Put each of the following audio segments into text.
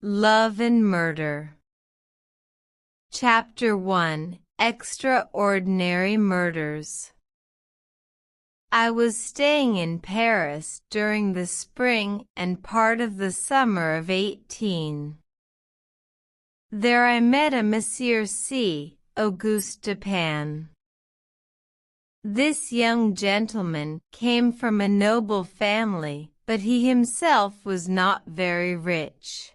Love and Murder. Chapter 1: Extraordinary Murders. I was staying in Paris during the spring and part of the summer of 18. There I met a Monsieur C. Auguste Dupin. This young gentleman came from a noble family, but he himself was not very rich.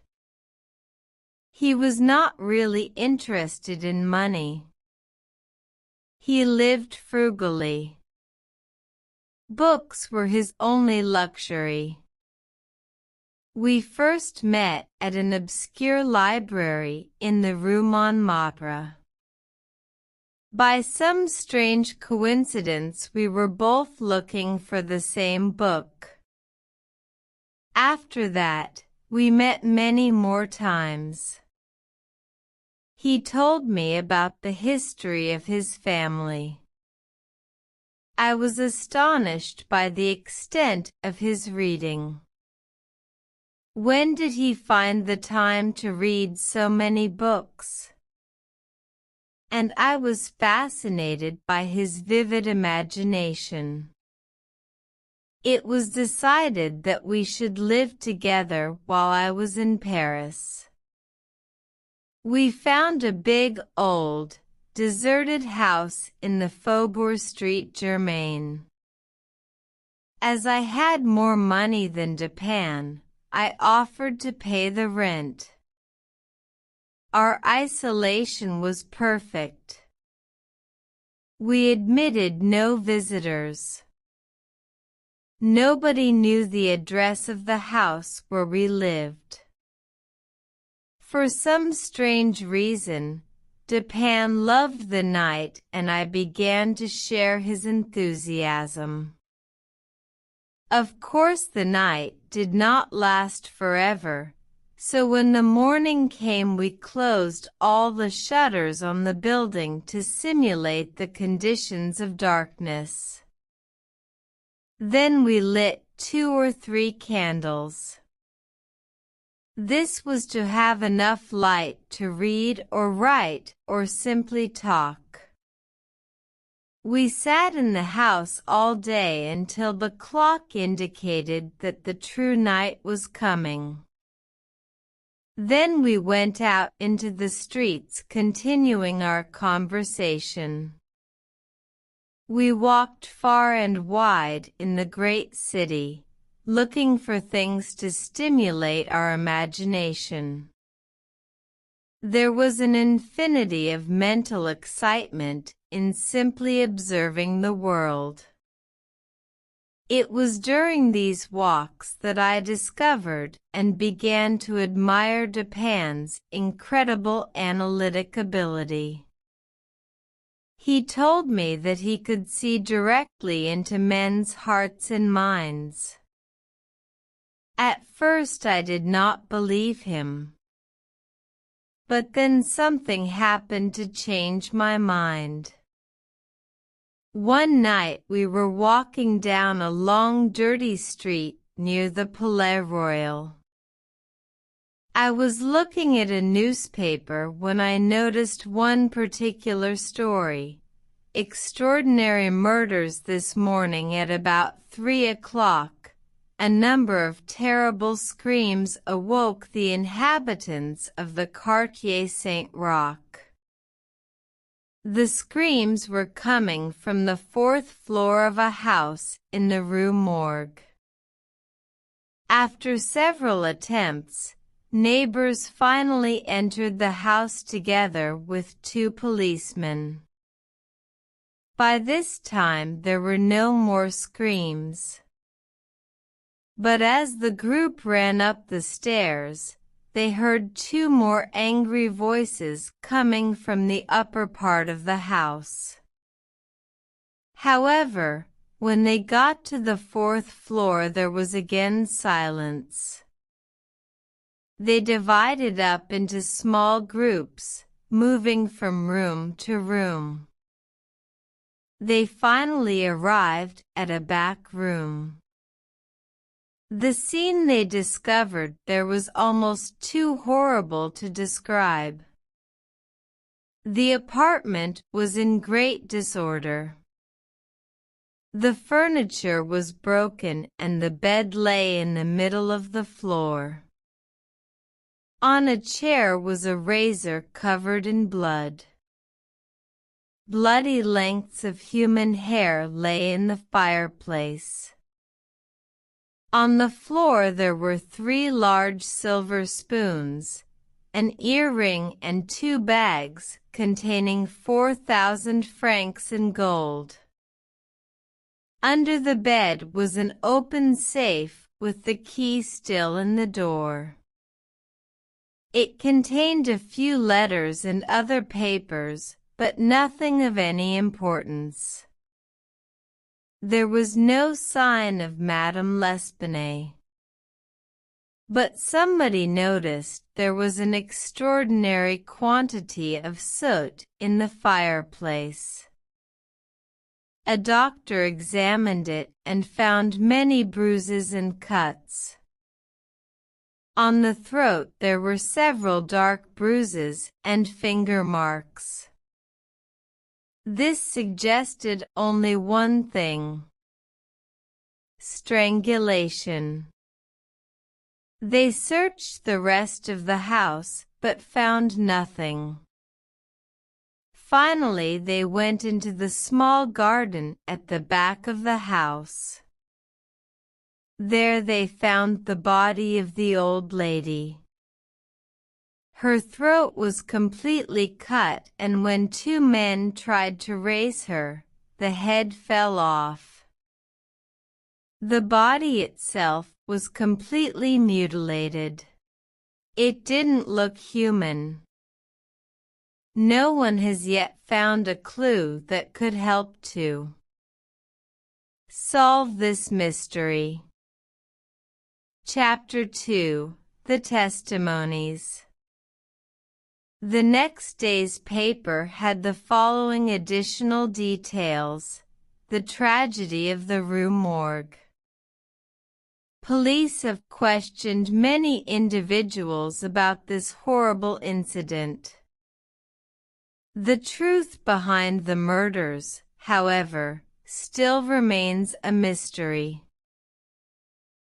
He was not really interested in money. He lived frugally. Books were his only luxury. We first met at an obscure library in the Rue Montmartre. By some strange coincidence we were both looking for the same book. After that, we met many more times. He told me about the history of his family. I was astonished by the extent of his reading. When did he find the time to read so many books? And I was fascinated by his vivid imagination. It was decided that we should live together while I was in Paris. We found a big, old, deserted house in the Faubourg Saint-Germain. As I had more money than Dupin, I offered to pay the rent. Our isolation was perfect. We admitted no visitors. Nobody knew the address of the house where we lived. For some strange reason, Dupin loved the night and I began to share his enthusiasm. Of course the night did not last forever, so when the morning came we closed all the shutters on the building to simulate the conditions of darkness. Then we lit 2 or 3 candles. This was to have enough light to read or write or simply talk. We sat in the house all day until the clock indicated that the true night was coming. Then we went out into the streets continuing our conversation. We walked far and wide in the great city, looking for things to stimulate our imagination. There was an infinity of mental excitement in simply observing the world. It was during these walks that I discovered and began to admire Dupin's incredible analytic ability. He told me that he could see directly into men's hearts and minds. At first I did not believe him. But then something happened to change my mind. One night we were walking down a long dirty street near the Palais Royal. I was looking at a newspaper when I noticed one particular story: Extraordinary Murders this morning at about 3 o'clock. A number of terrible screams awoke the inhabitants of the Quartier Saint-Roch. The screams were coming from the 4th floor of a house in the Rue Morgue. After several attempts, neighbors finally entered the house together with 2 policemen. By this time there were no more screams. But as the group ran up the stairs, they heard 2 more angry voices coming from the upper part of the house. However, when they got to the 4th floor there was again silence. They divided up into small groups, moving from room to room. They finally arrived at a back room. The scene they discovered there was almost too horrible to describe. The apartment was in great disorder. The furniture was broken and the bed lay in the middle of the floor. On a chair was a razor covered in blood. Bloody lengths of human hair lay in the fireplace. On the floor there were 3 large silver spoons, an earring and 2 bags containing 4,000 francs in gold. Under the bed was an open safe with the key still in the door. It contained a few letters and other papers, but nothing of any importance. There was no sign of Madame L'Espanaye. But somebody noticed there was an extraordinary quantity of soot in the fireplace. A doctor examined it and found many bruises and cuts. On the throat there were several dark bruises and finger marks. This suggested only one thing: strangulation. They searched the rest of the house, but found nothing. Finally, they went into the small garden at the back of the house. There they found the body of the old lady. Her throat was completely cut, and when 2 men tried to raise her, the head fell off. The body itself was completely mutilated. It didn't look human. No one has yet found a clue that could help to solve this mystery. Chapter 2: The Testimonies. The next day's paper had the following additional details: the tragedy of the Rue Morgue. Police have questioned many individuals about this horrible incident. The truth behind the murders, however, still remains a mystery.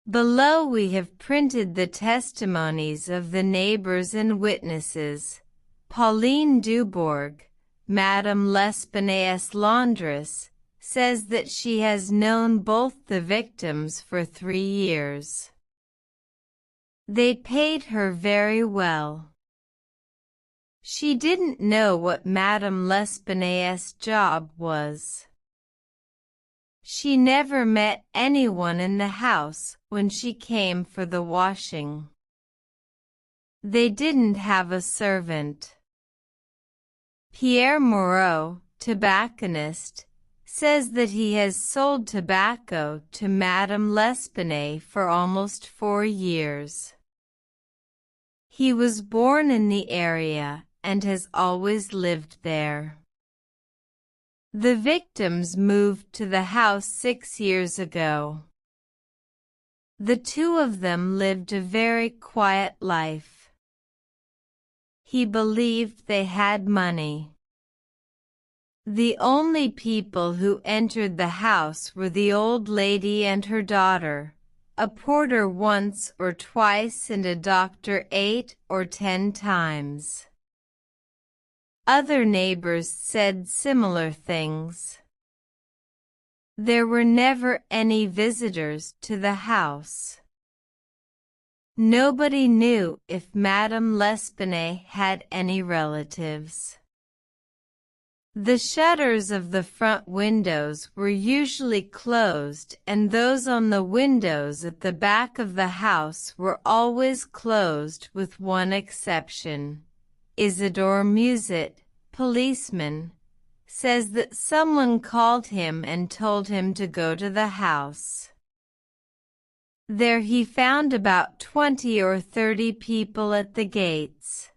Below we have printed the testimonies of the neighbors and witnesses. Pauline Dubourg, Madame L'Espanaye's laundress, says that she has known both the victims for 3 years. They paid her very well. She didn't know what Madame L'Espanaye's job was. She never met anyone in the house when she came for the washing. They didn't have a servant. Pierre Moreau, tobacconist, says that he has sold tobacco to Madame L'Espanaye for almost 4 years. He was born in the area and has always lived there. The victims moved to the house 6 years ago. The 2 of them lived a very quiet life. He believed they had money. The only people who entered the house were the old lady and her daughter, a porter once or twice, and a doctor 8 or 10 times. Other neighbors said similar things. There were never any visitors to the house. Nobody knew if Madame L'Espanaye had any relatives. The shutters of the front windows were usually closed, and those on the windows at the back of the house were always closed with one exception. Isidore Muset, policeman, says that someone called him and told him to go to the house. There he found about 20 or 30 people at the gates.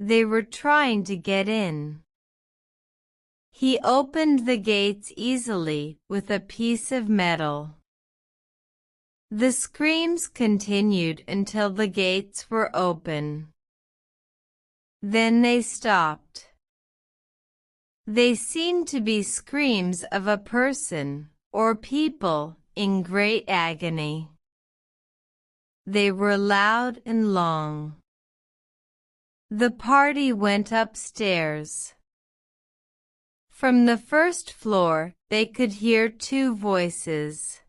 They were trying to get in. He opened the gates easily with a piece of metal. The screams continued until the gates were open. Then they stopped. They seemed to be screams of a person, or people, in great agony. They were loud and long. The party went upstairs. From the first floor, they could hear two voices.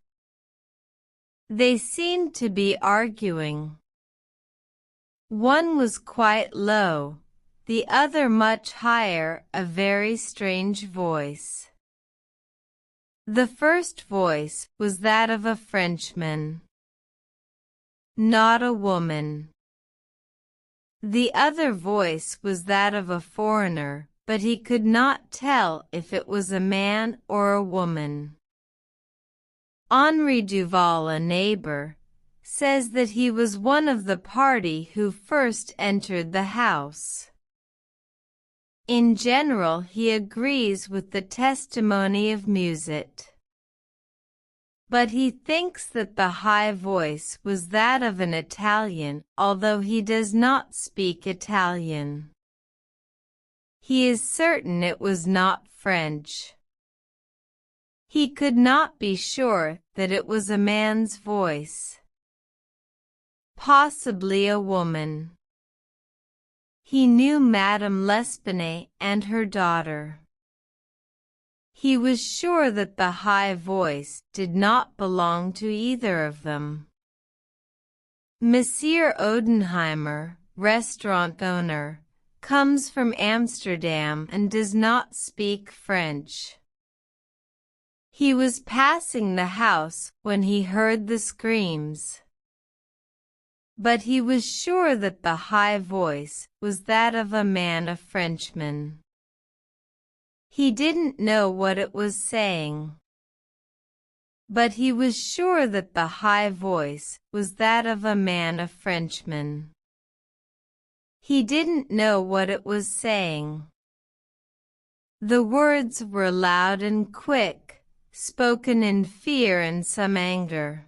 They seemed to be arguing. One was quite low, the other much higher, a very strange voice. The first voice was that of a Frenchman, not a woman. The other voice was that of a foreigner, but he could not tell if it was a man or a woman. Henri Duval, a neighbor, says that he was one of the party who first entered the house. In general, he agrees with the testimony of Musette. But he thinks that the high voice was that of an Italian, although he does not speak Italian. He is certain it was not French. He could not be sure that it was a man's voice. Possibly a woman. He knew Madame L'Espanaye and her daughter. He was sure that the high voice did not belong to either of them. Monsieur Odenheimer, restaurant owner, comes from Amsterdam and does not speak French. He was passing the house when he heard the screams. But he was sure that the high voice was that of a man, a Frenchman. He didn't know what it was saying. But he was sure that the high voice was that of a man, a Frenchman. He didn't know what it was saying. The words were loud and quick, spoken in fear and some anger.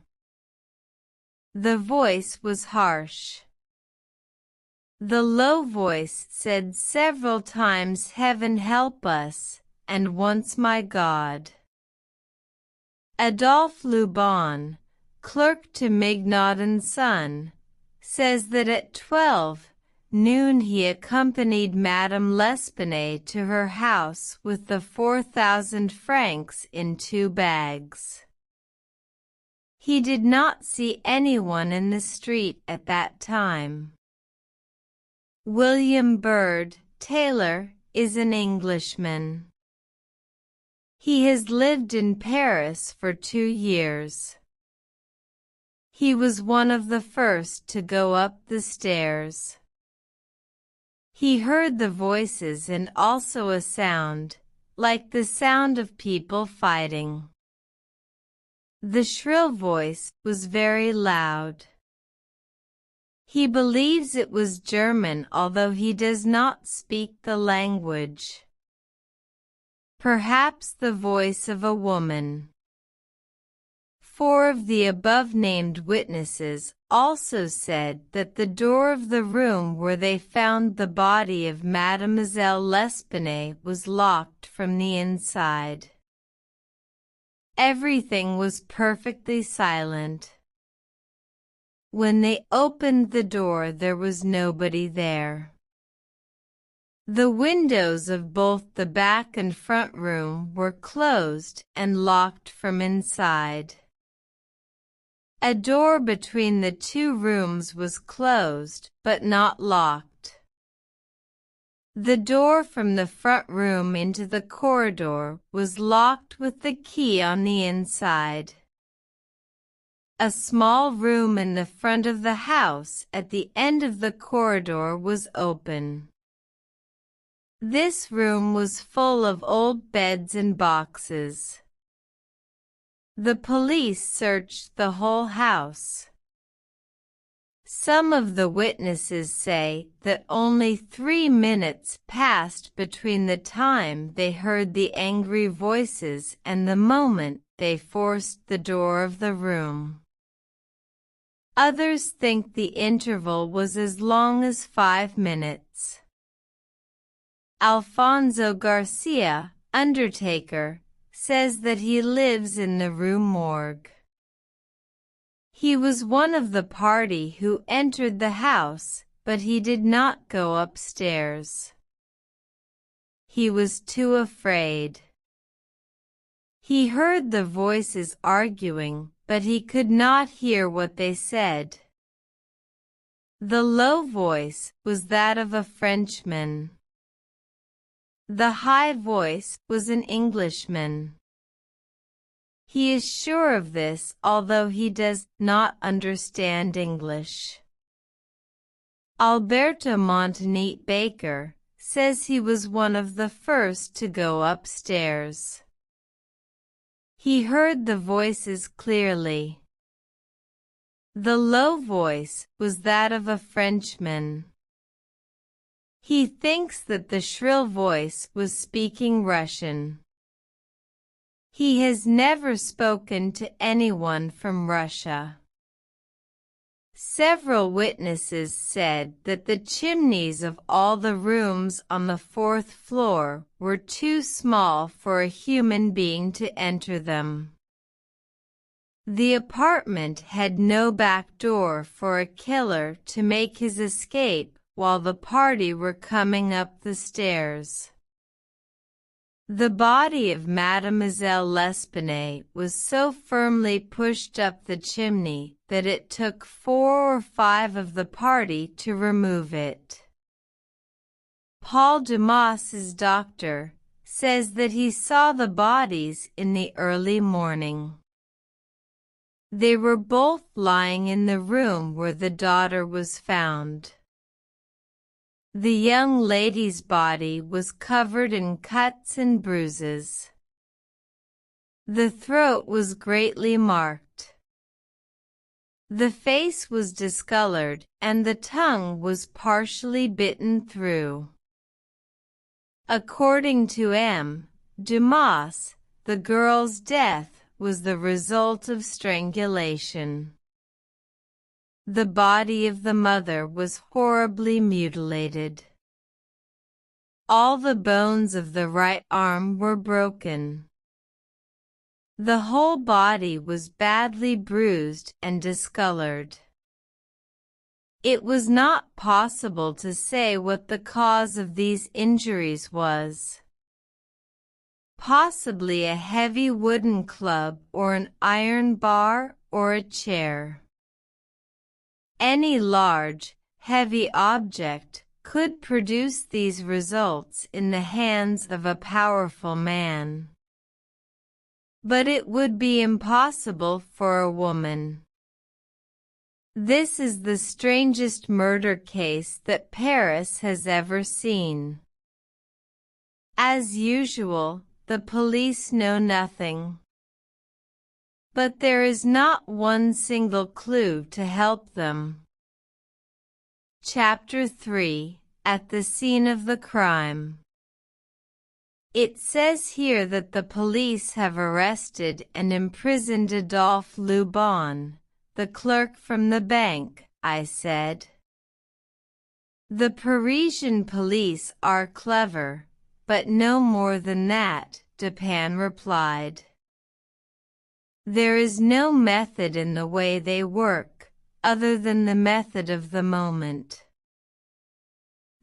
The voice was harsh. The low voice said several times, "Heaven help us," and once, "My God." Adolphe Lubon, clerk to Mignot & Son, says that at 12 noon he accompanied Madame L'Espanaye to her house with the 4,000 francs in 2 bags. He did not see anyone in the street at that time. William Bird, tailor, is an Englishman. He has lived in Paris for 2 years. He was one of the first to go up the stairs. He heard the voices and also a sound, like the sound of people fighting. The shrill voice was very loud. He believes it was German, although he does not speak the language. Perhaps the voice of a woman. 4 of the above-named witnesses also said that the door of the room where they found the body of Mademoiselle L'Espanaye was locked from the inside. Everything was perfectly silent. When they opened the door, there was nobody there. The windows of both the back and front room were closed and locked from inside. A door between the 2 rooms was closed, but not locked. The door from the front room into the corridor was locked with the key on the inside. A small room in the front of the house at the end of the corridor was open. This room was full of old beds and boxes. The police searched the whole house. Some of the witnesses say that only 3 minutes passed between the time they heard the angry voices and the moment they forced the door of the room. Others think the interval was as long as 5 minutes. Alfonso Garcia, undertaker, says that he lives in the Rue Morgue. He was one of the party who entered the house, but he did not go upstairs. He was too afraid. He heard the voices arguing, but he could not hear what they said. The low voice was that of a Frenchman. The high voice was an Englishman. He is sure of this, although he does not understand English. Alberto Montagnete Baker says he was one of the first to go upstairs. He heard the voices clearly. The low voice was that of a Frenchman. He thinks that the shrill voice was speaking Russian. He has never spoken to anyone from Russia. Several witnesses said that the chimneys of all the rooms on the 4th floor were too small for a human being to enter them. The apartment had no back door for a killer to make his escape while the party were coming up the stairs. The body of Mademoiselle L'Espanaye was so firmly pushed up the chimney that it took 4 or 5 of the party to remove it. Paul Dumas's doctor says that he saw the bodies in the early morning. They were both lying in the room where the daughter was found. The young lady's body was covered in cuts and bruises. The throat was greatly marked. The face was discolored and the tongue was partially bitten through. According to M. Dumas, the girl's death was the result of strangulation. The body of the mother was horribly mutilated. All the bones of the right arm were broken. The whole body was badly bruised and discolored. It was not possible to say what the cause of these injuries was. Possibly a heavy wooden club or an iron bar or a chair. Any large, heavy object could produce these results in the hands of a powerful man. But it would be impossible for a woman. This is the strangest murder case that Paris has ever seen. As usual, the police know nothing. But there is not one single clue to help them. Chapter 3. At the scene of the crime. It says here that the police have arrested and imprisoned Adolphe Lubon, the clerk from the bank, I said. The Parisian police are clever, but no more than that, Dupin replied. There is no method in the way they work, other than the method of the moment.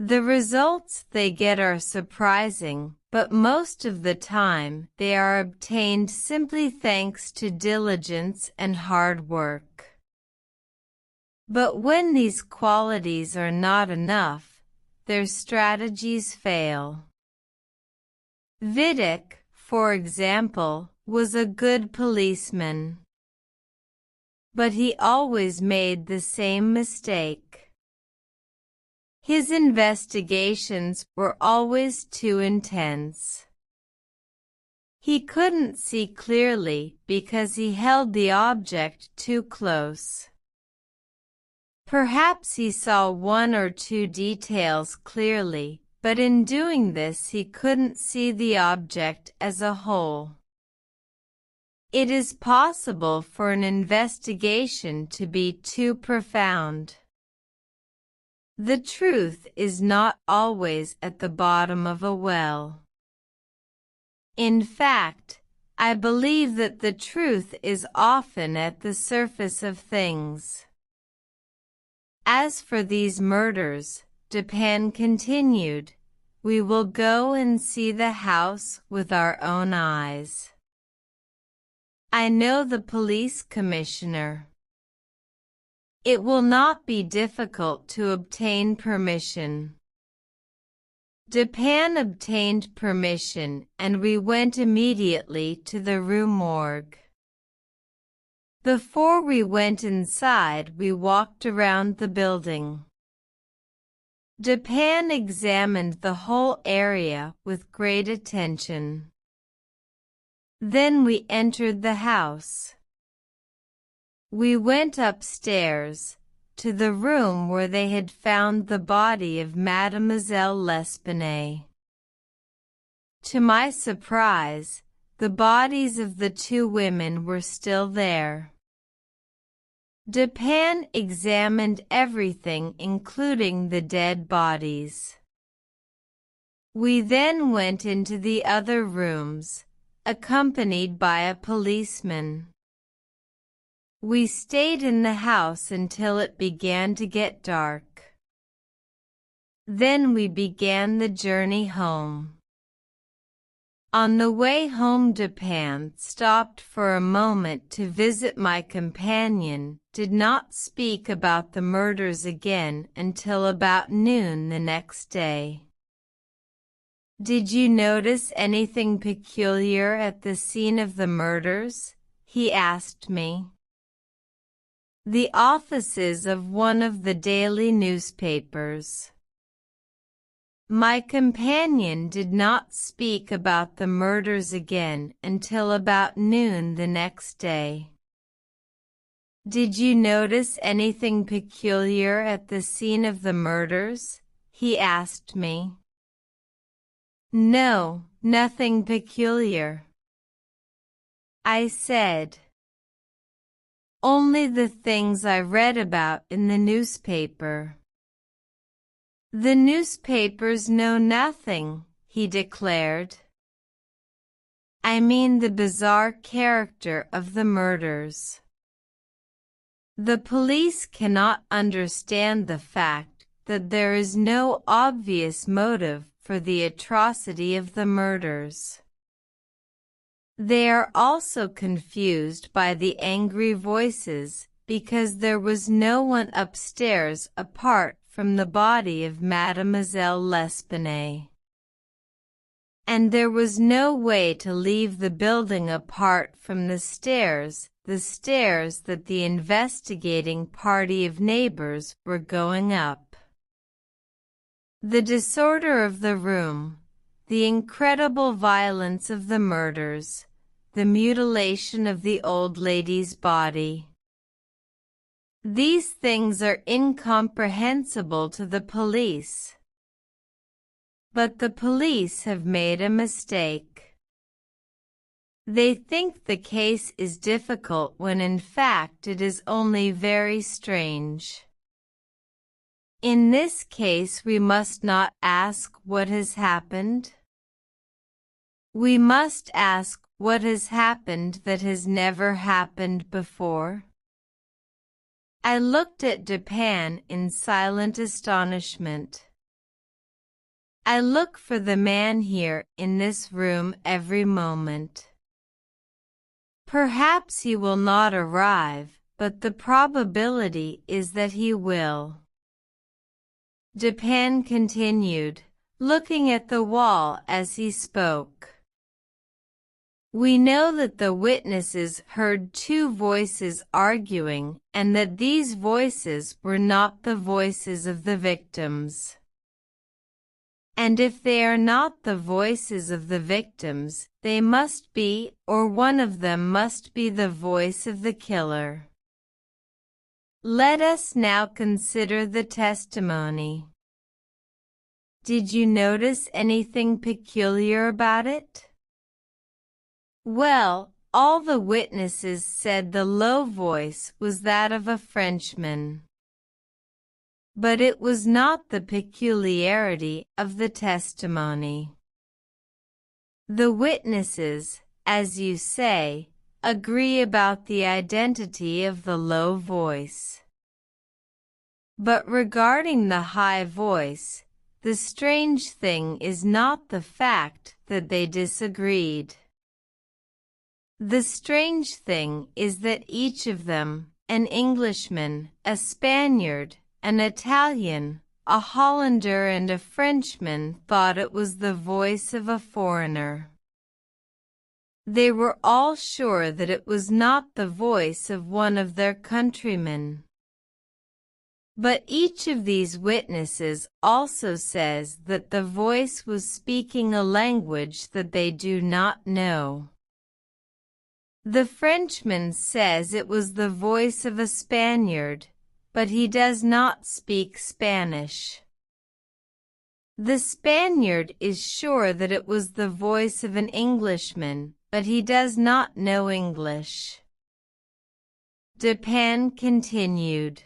The results they get are surprising, but most of the time they are obtained simply thanks to diligence and hard work. But when these qualities are not enough, their strategies fail. Vidocq, for example, was a good policeman. But he always made the same mistake. His investigations were always too intense. He couldn't see clearly because he held the object too close. Perhaps he saw 1 or 2 details clearly, but in doing this he couldn't see the object as a whole. It is possible for an investigation to be too profound. The truth is not always at the bottom of a well. In fact, I believe that the truth is often at the surface of things. As for these murders, Dupin continued, we will go and see the house with our own eyes. I know the police commissioner. It will not be difficult to obtain permission. Dupin obtained permission and we went immediately to the Rue Morgue. Before we went inside, we walked around the building. Dupin examined the whole area with great attention. Then we entered the house. We went upstairs, to the room where they had found the body of Mademoiselle L'Espanaye. To my surprise, the bodies of the two women were still there. Dupin examined everything including the dead bodies. We then went into the other rooms, accompanied by a policeman. We stayed in the house until it began to get dark. Then we began the journey home. On the way home, Dupin stopped for a moment to visit my companion, did not speak about the murders again until about noon the next day. Did you notice anything peculiar at the scene of the murders? He asked me. The offices of one of the daily newspapers. My companion did not speak about the murders again until about noon the next day. Did you notice anything peculiar at the scene of the murders? He asked me. No, nothing peculiar, I said. Only the things I read about in the newspaper. The newspapers know nothing, he declared. I mean the bizarre character of the murders. The police cannot understand the fact that there is no obvious motive for the atrocity of the murders. They are also confused by the angry voices because there was no one upstairs apart from the body of Mademoiselle L'Espanaye. And there was no way to leave the building apart from the stairs that the investigating party of neighbors were going up. The disorder of the room, the incredible violence of the murders, the mutilation of the old lady's body. These things are incomprehensible to the police. But the police have made a mistake. They think the case is difficult when in fact it is only very strange. In this case we must not ask what has happened. We must ask what has happened that has never happened before. I looked at Dupin in silent astonishment. I look for the man here in this room every moment. Perhaps he will not arrive, but the probability is that he will. Dupin continued, looking at the wall as he spoke. We know that the witnesses heard two voices arguing and that these voices were not the voices of the victims. And if they are not the voices of the victims, they must be, or one of them must be the voice of the killer. Let us now consider the testimony. Did you notice anything peculiar about it? Well, All the witnesses said the low voice was that of a Frenchman. But it was not the peculiarity of the testimony. The witnesses, as you say, agree about the identity of the low voice. But regarding the high voice, the strange thing is not the fact that they disagreed. The strange thing is that each of them, an Englishman, a Spaniard, an Italian, a Hollander and a Frenchman, thought it was the voice of a foreigner. They were all sure that it was not the voice of one of their countrymen. But each of these witnesses also says that the voice was speaking a language that they do not know. The Frenchman says it was the voice of a Spaniard, but he does not speak Spanish. The Spaniard is sure that it was the voice of an Englishman, but he does not know English. Dupin continued.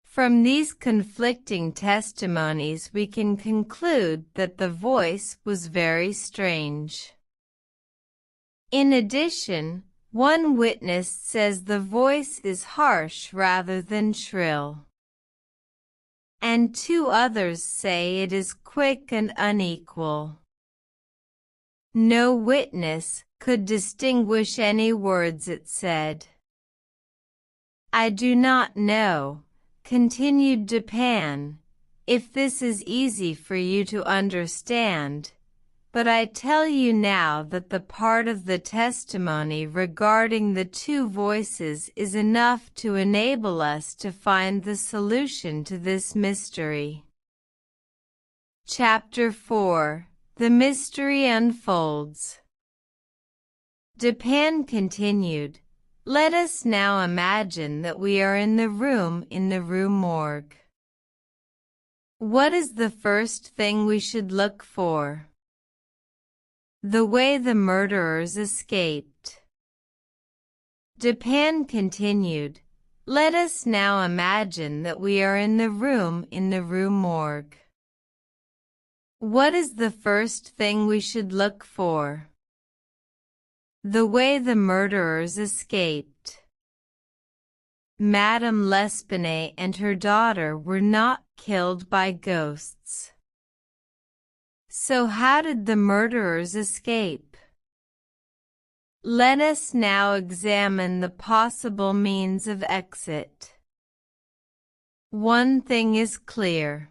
From these conflicting testimonies we can conclude that the voice was very strange. In addition, one witness says the voice is harsh rather than shrill. And two others say it is quick and unequal. No witness could distinguish any words it said. I do not know, continued Dupin, if this is easy for you to understand, but I tell you now that the part of the testimony regarding the two voices is enough to enable us to find the solution to this mystery. Chapter 4. The Mystery Unfolds. Dupin continued, let us now imagine that we are in the Rue Morgue. What is the first thing we should look for? The way the murderers escaped. Dupin continued, let us now imagine that we are in the Rue Morgue. What is the first thing we should look for? The way the murderers escaped. Madame L'Espanaye and her daughter were not killed by ghosts. So how did the murderers escape? Let us now examine the possible means of exit. One thing is clear.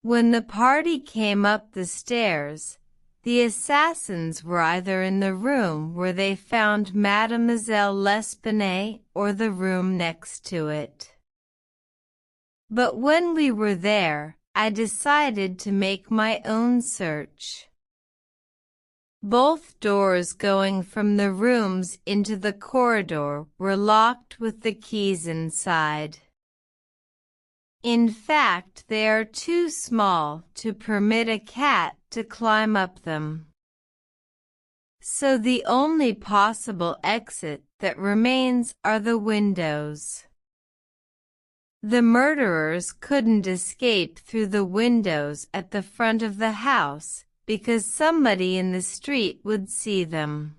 When the party came up the stairs, the assassins were either in the room where they found Mademoiselle L'Espanaye or the room next to it. But when we were there, I decided to make my own search. Both doors going from the rooms into the corridor were locked with the keys inside. In fact, they are too small to permit a cat to climb up them. So the only possible exit that remains are the windows. The murderers couldn't escape through the windows at the front of the house because somebody in the street would see them.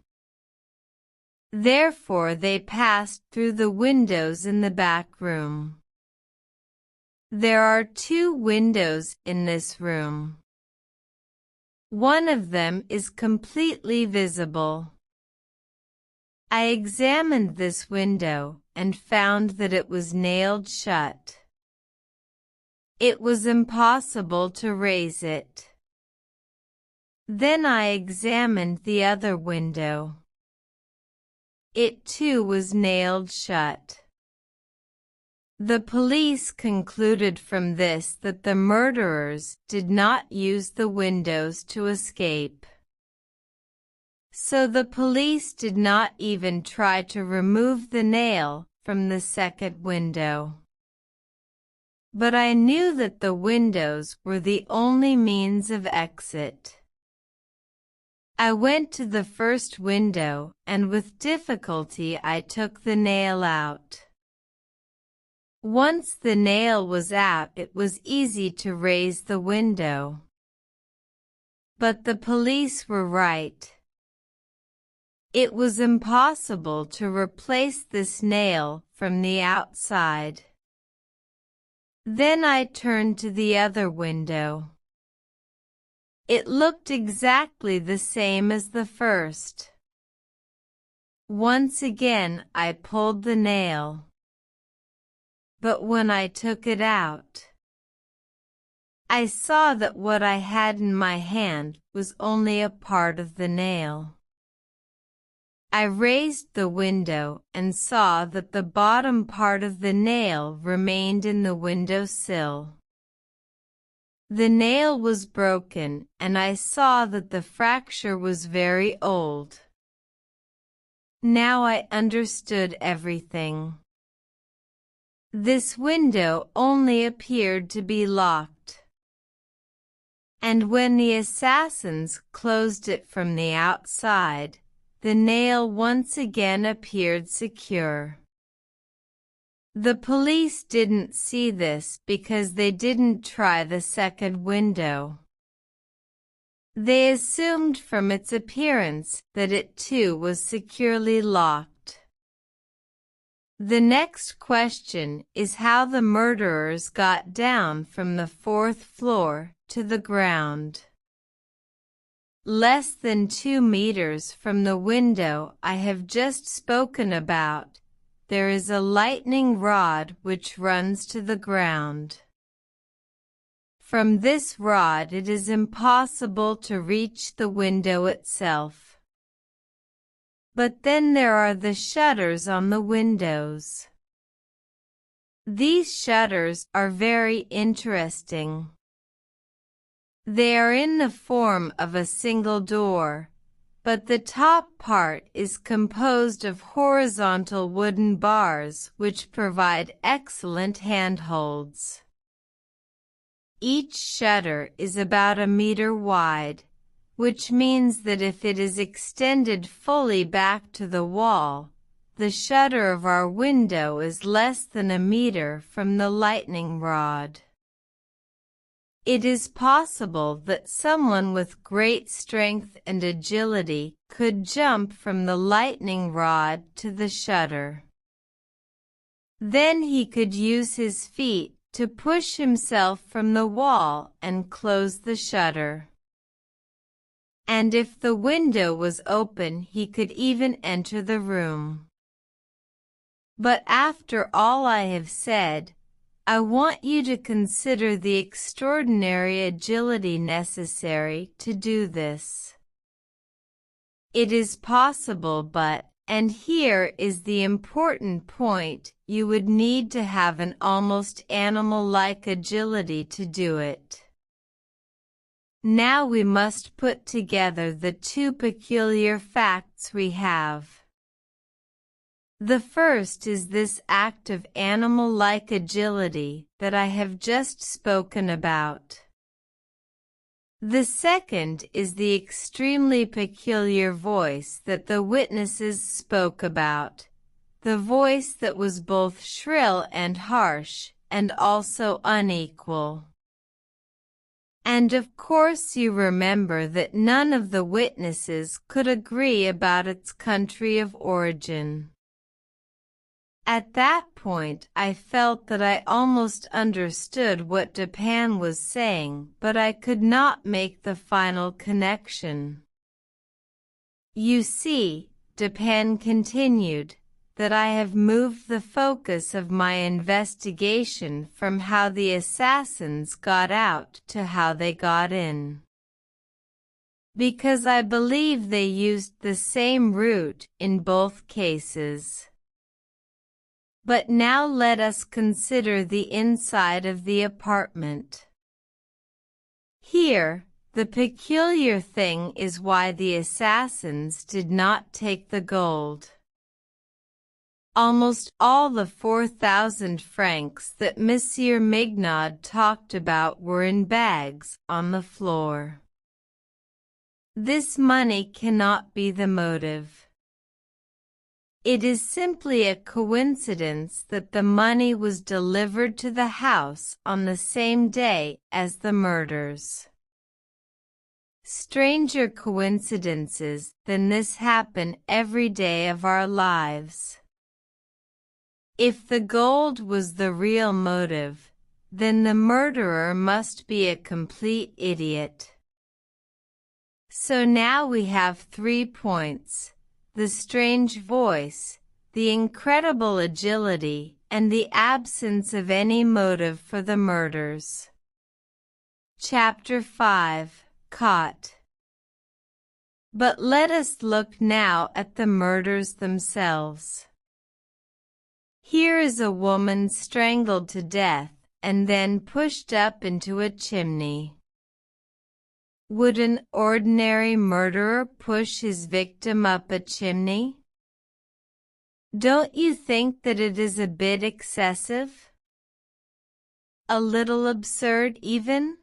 Therefore they passed through the windows in the back room. There are two windows in this room. One of them is completely visible. I examined this window and found that it was nailed shut. It was impossible to raise it. Then I examined the other window. It too was nailed shut. The police concluded from this that the murderers did not use the windows to escape. So the police did not even try to remove the nail from the second window. But I knew that the windows were the only means of exit. I went to the first window, and with difficulty I took the nail out. Once the nail was out, it was easy to raise the window. But the police were right. It was impossible to replace this nail from the outside. Then I turned to the other window. It looked exactly the same as the first. Once again I pulled the nail. But when I took it out, I saw that what I had in my hand was only a part of the nail. I raised the window and saw that the bottom part of the nail remained in the window sill. The nail was broken, and I saw that the fracture was very old. Now I understood everything. This window only appeared to be locked. And when the assassins closed it from the outside, the nail once again appeared secure. The police didn't see this because they didn't try the second window. They assumed from its appearance that it too was securely locked. The next question is how the murderers got down from the fourth floor to the ground. Less than 2 meters from the window I have just spoken about, there is a lightning rod which runs to the ground. From this rod it is impossible to reach the window itself. But then there are the shutters on the windows. These shutters are very interesting. They are in the form of a single door, but the top part is composed of horizontal wooden bars which provide excellent handholds. Each shutter is about 1 meter wide, which means that if it is extended fully back to the wall, the shutter of our window is less than 1 meter from the lightning rod. It is possible that someone with great strength and agility could jump from the lightning rod to the shutter. Then he could use his feet to push himself from the wall and close the shutter. And if the window was open, he could even enter the room. But after all I have said, I want you to consider the extraordinary agility necessary to do this. It is possible, but, and here is the important point, you would need to have an almost animal-like agility to do it. Now we must put together the two peculiar facts we have. The first is this act of animal-like agility that I have just spoken about. The second is the extremely peculiar voice that the witnesses spoke about, the voice that was both shrill and harsh, and also unequal. And of course you remember that none of the witnesses could agree about its country of origin. At that point I felt that I almost understood what Dupin was saying, but I could not make the final connection. You see, Dupin continued, that I have moved the focus of my investigation from how the assassins got out to how they got in. Because I believe they used the same route in both cases. But now let us consider the inside of the apartment. Here, the peculiar thing is why the assassins did not take the gold. Almost all the 4,000 francs that Monsieur Mignard talked about were in bags on the floor. This money cannot be the motive. It is simply a coincidence that the money was delivered to the house on the same day as the murders. Stranger coincidences than this happen every day of our lives. If the gold was the real motive, then the murderer must be a complete idiot. So now we have 3 points: the strange voice, the incredible agility, and the absence of any motive for the murders. Chapter 5. Caught. But let us look now at the murders themselves. Here is a woman strangled to death and then pushed up into a chimney. Would an ordinary murderer push his victim up a chimney? Don't you think that it is a bit excessive? A little absurd even?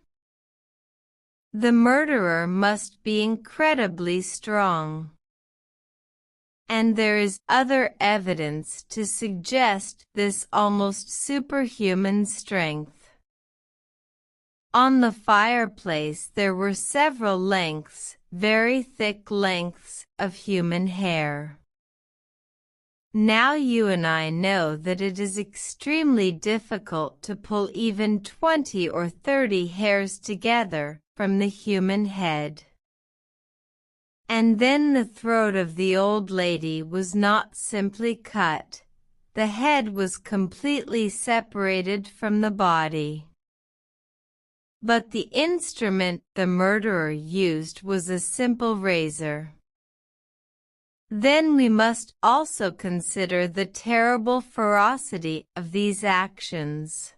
The murderer must be incredibly strong. And there is other evidence to suggest this almost superhuman strength. On the fireplace there were several lengths, very thick lengths, of human hair. Now you and I know that it is extremely difficult to pull even 20 or 30 hairs together from the human head. And then the throat of the old lady was not simply cut, the head was completely separated from the body. But the instrument the murderer used was a simple razor. Then we must also consider the terrible ferocity of these actions.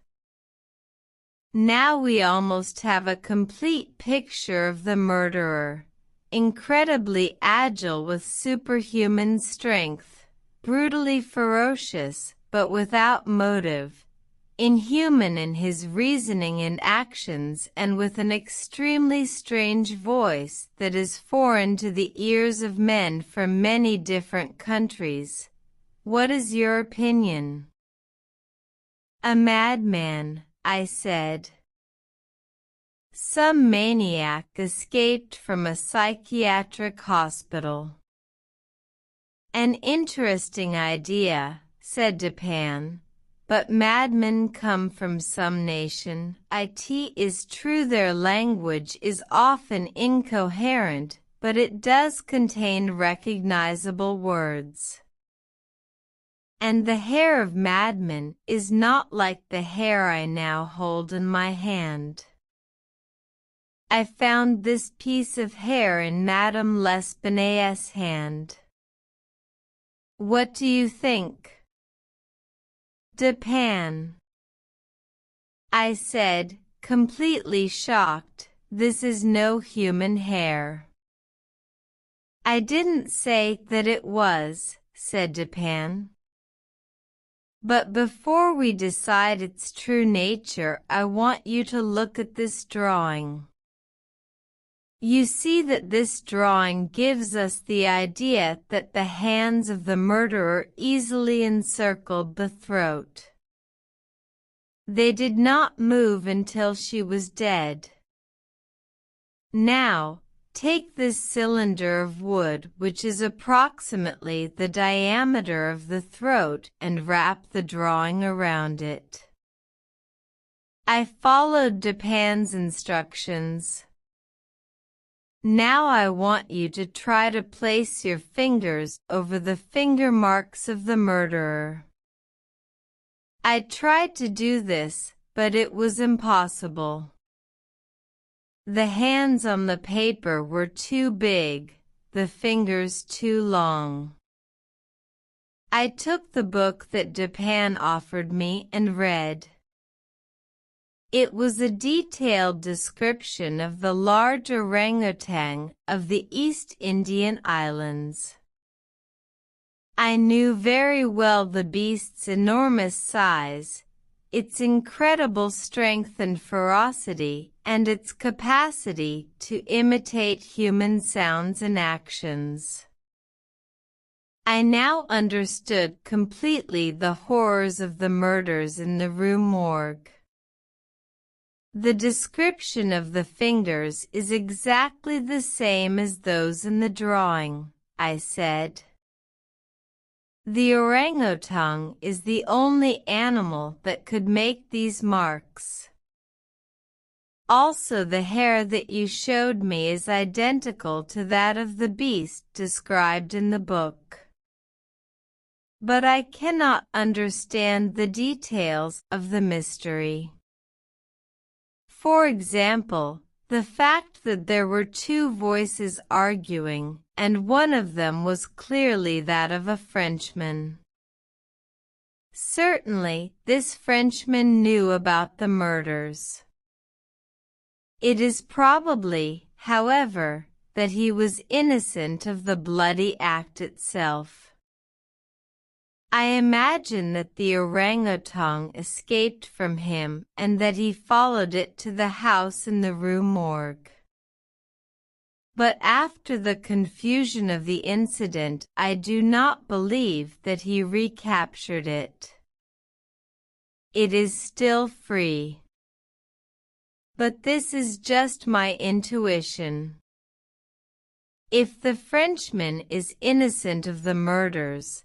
Now we almost have a complete picture of the murderer, incredibly agile with superhuman strength, brutally ferocious but without motive, inhuman in his reasoning and actions, and with an extremely strange voice that is foreign to the ears of men from many different countries. What is your opinion? A madman, I said. Some maniac escaped from a psychiatric hospital. An interesting idea, said Dupin. But madmen come from some nation. It is true their language is often incoherent, but it does contain recognizable words. And the hair of madmen is not like the hair I now hold in my hand. I found this piece of hair in Madame L'Espanaye's hand. What do you think? Dupin, I said, completely shocked. This is no human hair. I didn't say that it was, said Dupin. But before we decide its true nature, I want you to look at this drawing. You see that this drawing gives us the idea that the hands of the murderer easily encircled the throat. They did not move until she was dead. Now, take this cylinder of wood, which is approximately the diameter of the throat, and wrap the drawing around it. I followed Dupin's instructions. Now I want you to try to place your fingers over the finger marks of the murderer. I tried to do this, but it was impossible. The hands on the paper were too big, the fingers too long. I took the book that Dupin offered me and read. It was a detailed description of the large orangutan of the East Indian Islands. I knew very well the beast's enormous size. its incredible strength and ferocity, and its capacity to imitate human sounds and actions. I now understood completely the horrors of the murders in the Rue Morgue. The description of the fingers is exactly the same as those in the drawing, I said. The orangutan is the only animal that could make these marks. Also, the hair that you showed me is identical to that of the beast described in the book. But I cannot understand the details of the mystery. For example, the fact that there were two voices arguing, and one of them was clearly that of a Frenchman. Certainly, this Frenchman knew about the murders. It is probably, however, that he was innocent of the bloody act itself. I imagine that the orangutan escaped from him and that he followed it to the house in the Rue Morgue. But after the confusion of the incident, I do not believe that he recaptured it. It is still free. But this is just my intuition. If the Frenchman is innocent of the murders,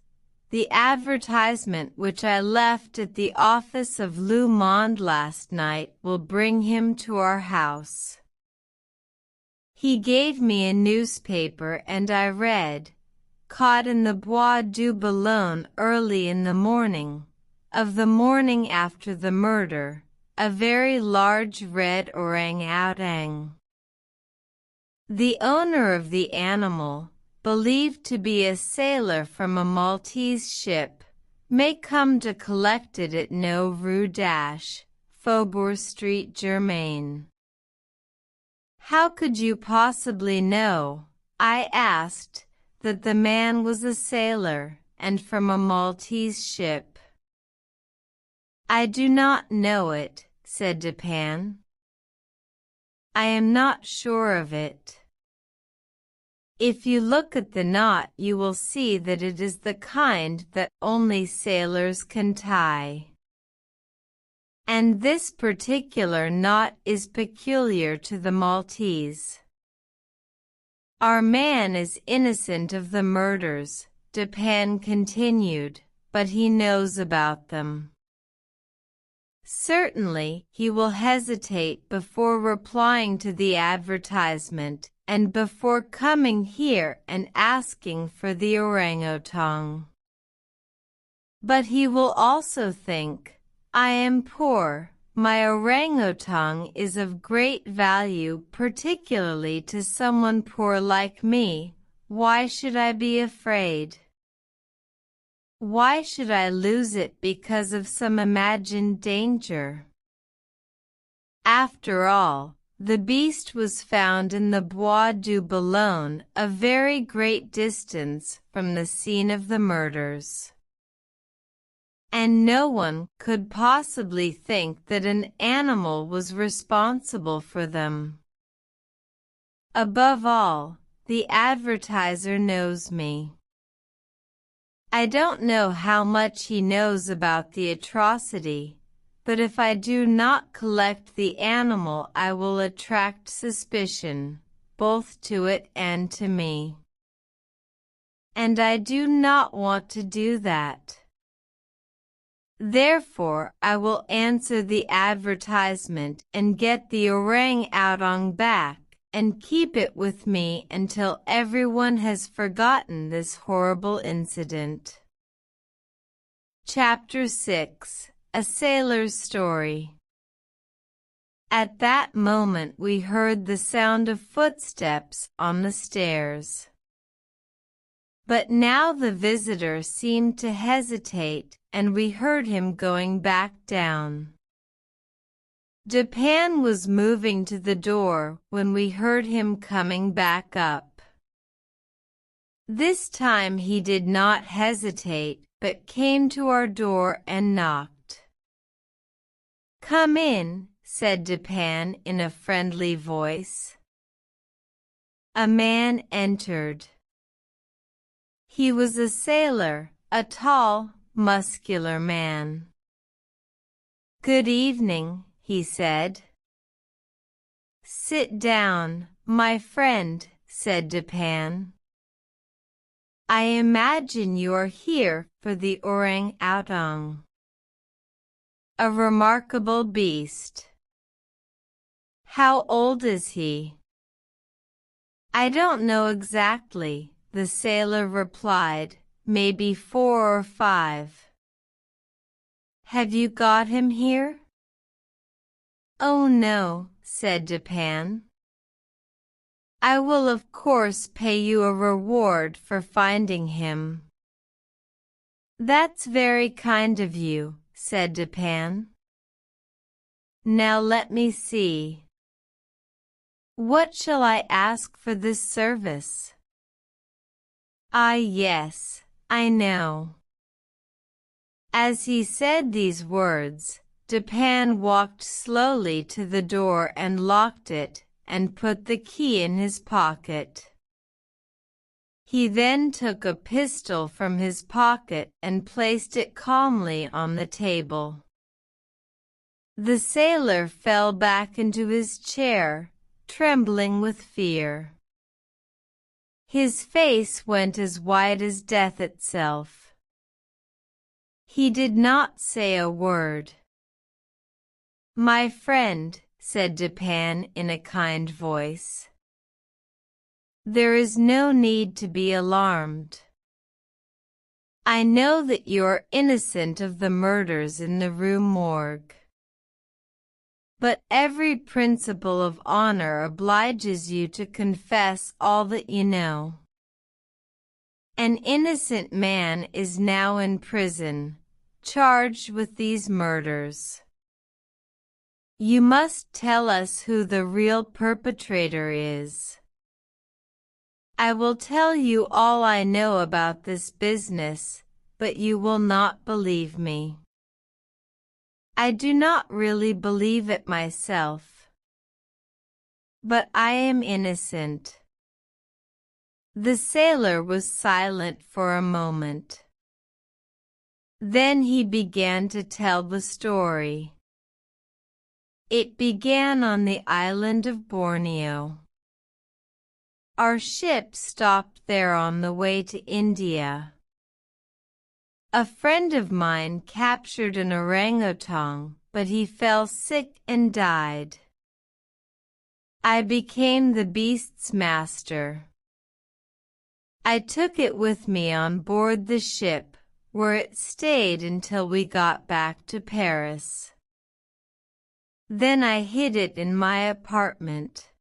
the advertisement which I left at the office of Le Monde last night will bring him to our house. He gave me a newspaper and I read, "Caught in the Bois du Boulogne early in the morning, of the morning after the murder, a very large red orang-outan." The owner of the animal, believed to be a sailor from a Maltese ship, may come to collect it at No Rue Faubourg Street Germain. How could you possibly know, I asked, that the man was a sailor, and from a Maltese ship? I do not know it, said Dupin. I am not sure of it. If you look at the knot you will see that it is the kind that only sailors can tie. And this particular knot is peculiar to the Maltese. Our man is innocent of the murders, Dupin continued, but he knows about them. Certainly, he will hesitate before replying to the advertisement, and before coming here and asking for the orangutan. But he will also think, I am poor, my orangutan is of great value particularly to someone poor like me, why should I be afraid? Why should I lose it because of some imagined danger? After all, the beast was found in the Bois du Boulogne, a very great distance from the scene of the murders. And no one could possibly think that an animal was responsible for them. Above all, the advertiser knows me. I don't know how much he knows about the atrocity, but if I do not collect the animal I will attract suspicion, both to it and to me. And I do not want to do that. Therefore, I will answer the advertisement and get the orang-outan back and keep it with me until everyone has forgotten this horrible incident. Chapter 6: A Sailor's Story. At that moment we heard the sound of footsteps on the stairs. But now the visitor seemed to hesitate, and we heard him going back down. Dupin was moving to the door when we heard him coming back up. This time he did not hesitate, but came to our door and knocked. "Come in," said Dupin in a friendly voice. A man entered. He was a sailor, a tall, muscular man. "Good evening," he said. "Sit down, my friend," said Dupin. "I imagine you are here for the orang-outang. A remarkable beast. How old is he?" "I don't know exactly," the sailor replied. "Maybe 4 or 5. Have you got him here?" "Oh no," said Dupin. "I will of course pay you a reward for finding him." "That's very kind of you," said Dupin. "Now let me see. What shall I ask for this service?" "Ah yes, I know." As he said these words, Dupin walked slowly to the door and locked it, and put the key in his pocket. He then took a pistol from his pocket and placed it calmly on the table. The sailor fell back into his chair, trembling with fear. His face went as white as death itself. He did not say a word. "My friend," said Dupin in a kind voice, "there is no need to be alarmed. I know that you are innocent of the murders in the Rue Morgue. But every principle of honor obliges you to confess all that you know. An innocent man is now in prison, charged with these murders. You must tell us who the real perpetrator is." "I will tell you all I know about this business, but you will not believe me. I do not really believe it myself. But I am innocent." The sailor was silent for a moment. Then he began to tell the story. It began on the island of Borneo. Our ship stopped there on the way to India. A friend of mine captured an orangutan, but he fell sick and died. I became the beast's master. I took it with me on board the ship, where it stayed until we got back to Paris. Then I hid it in my apartment.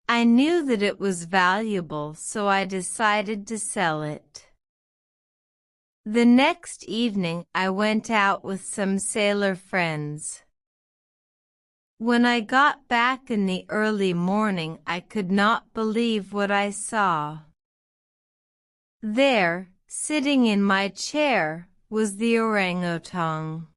I knew that it was valuable, so I decided to sell it. The next evening I went out with some sailor friends. When I got back in the early morning, I could not believe what I saw. There, sitting in my chair, was the orangutan.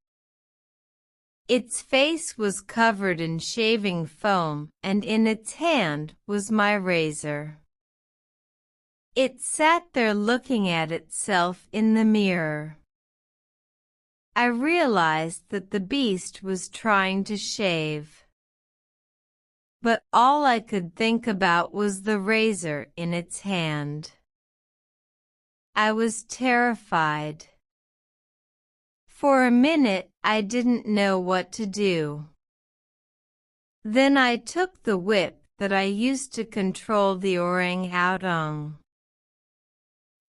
Its face was covered in shaving foam, and in its hand was my razor. It sat there looking at itself in the mirror. I realized that the beast was trying to shave. But all I could think about was the razor in its hand. I was terrified. For a minute I didn't know what to do. Then I took the whip that I used to control the orang-outang.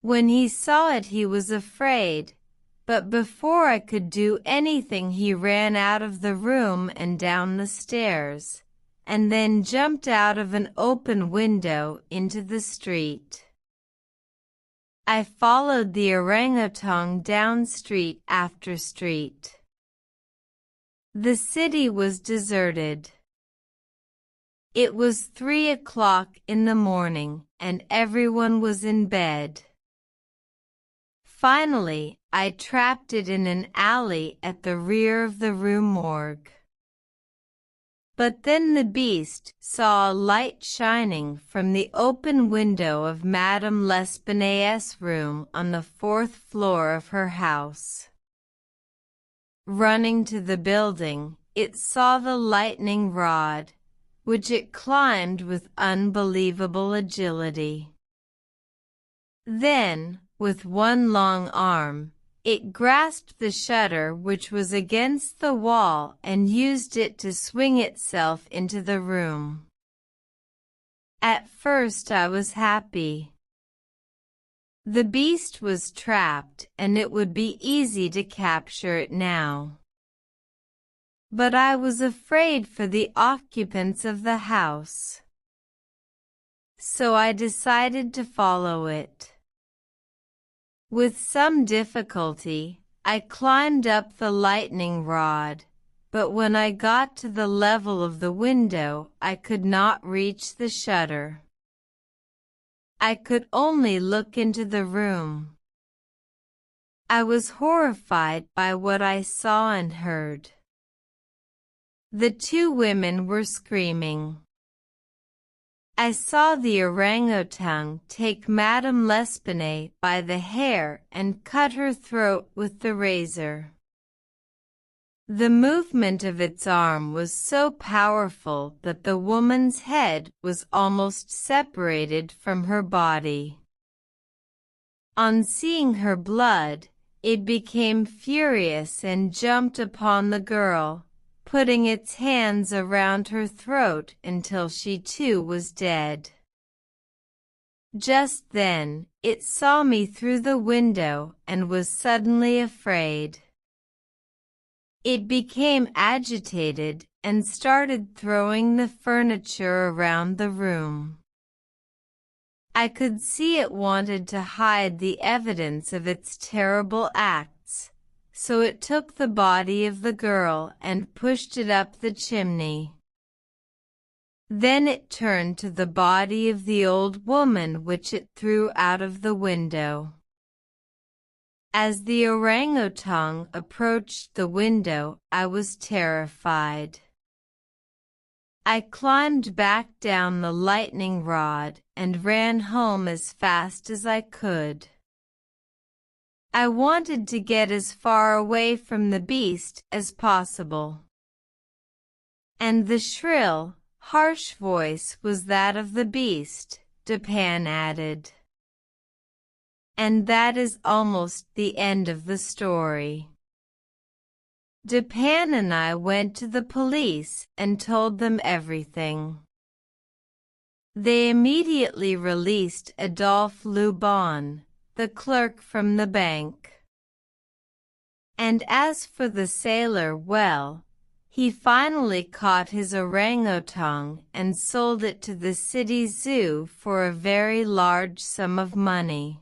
When he saw it he was afraid, but before I could do anything he ran out of the room and down the stairs, and then jumped out of an open window into the street. I followed the orangutan down street after street. The city was deserted. It was 3 o'clock in the morning, and everyone was in bed. Finally, I trapped it in an alley at the rear of the rue Morgue. But then the beast saw a light shining from the open window of Madame L'Espanaye's room on the 4th floor of her house. Running to the building, it saw the lightning rod, which it climbed with unbelievable agility. Then, with one long arm, it grasped the shutter which was against the wall and used it to swing itself into the room. At first I was happy. The beast was trapped and it would be easy to capture it now. But I was afraid for the occupants of the house. So I decided to follow it. With some difficulty, I climbed up the lightning rod, but when I got to the level of the window, I could not reach the shutter. I could only look into the room. I was horrified by what I saw and heard. The two women were screaming. I saw the orangutan take Madame L'Espanaye by the hair and cut her throat with the razor. The movement of its arm was so powerful that the woman's head was almost separated from her body. On seeing her blood, it became furious and jumped upon the girl, putting its hands around her throat until she too was dead. Just then, it saw me through the window and was suddenly afraid. It became agitated and started throwing the furniture around the room. I could see it wanted to hide the evidence of its terrible acts, so it took the body of the girl and pushed it up the chimney. Then it turned to the body of the old woman which it threw out of the window. As the orangutan approached the window, I was terrified. I climbed back down the lightning rod and ran home as fast as I could. I wanted to get as far away from the beast as possible. And the shrill, harsh voice was that of the beast, Dupin added. And that is almost the end of the story. Dupin and I went to the police and told them everything. They immediately released Adolphe Lubon, the clerk from the bank. And as for the sailor, well, he finally caught his orangutan and sold it to the city zoo for a very large sum of money.